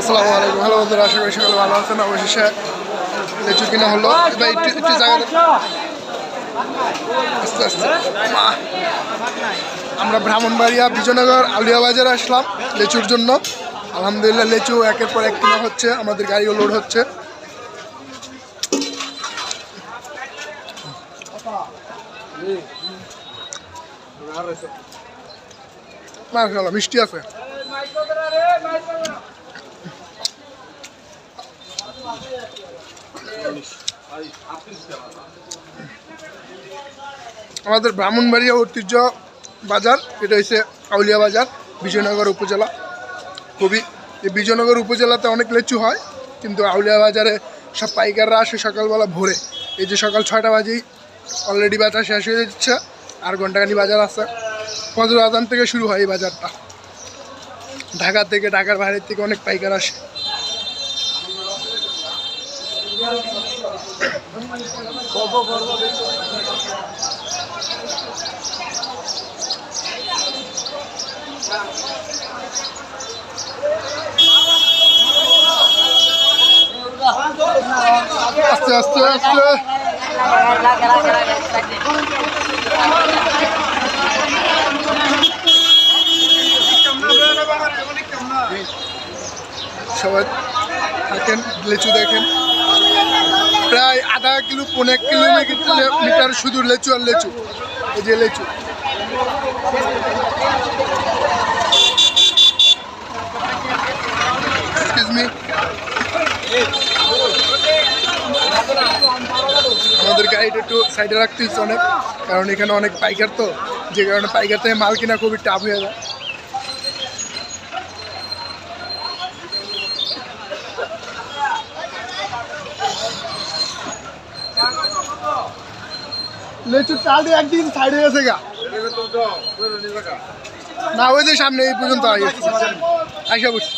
আসসালামু আলাইকুম। হ্যালো বন্ধুরা, আশা করি সকালে ভালো আছেন। অবশেষে লিচু কিনা হলো। এবার একটু জায়গা আস্তে আস্তে আমরা ব্রাহ্মণবাড়িয়া বিজয়নগর আউলিয়া বাজারে আসলাম লিচুর জন্য। আলহামদুলিল্লাহ লিচু একের পর এক কিনা হচ্ছে, আমাদের গাড়িও লোড হচ্ছে। মাশাআল্লাহ মিষ্টি আছে। আমাদের ব্রাহ্মণবাড়িয়া ঐতিহ্য বাজার, এটা হচ্ছে আউলিয়া বাজার, বিজয়নগর উপজেলা। এই বিজয়নগর উপজেলাতে অনেক লিচু হয়, কিন্তু আউলিয়া বাজারে সব পাইকাররা আসে সকালবেলা ভোরে। এই যে সকাল 6টা বাজেই অলরেডি বাজার শেষ হয়ে যাচ্ছে, আর ঘন্টাখানি বাজার আছে। ফজর আজান থেকে শুরু হয় এই বাজারটা। ঢাকা থেকে, ঢাকার বাইরের থেকে অনেক পাইকার আসে। আস্তে আস্তে আস্তে সবাই থাকেন, লিচু দেখেন। প্রায় আধা কিলো 1.5 কিলোমিটার শুধু লিচু আর লিচু। এই যে লিচু, আমাদের গাড়িটা একটু সাইডে রাখতে হচ্ছে অনেক, কারণ এখানে অনেক পাইকার, তো যে কারণে পাইকার থেকে মাল কিনা খুবই টাফ হয়ে যায়। লিচুর চাল দিয়ে একদিন সাইডে গেছে গা না, ওই যে সামনে এই পর্যন্ত আইসা বসছি।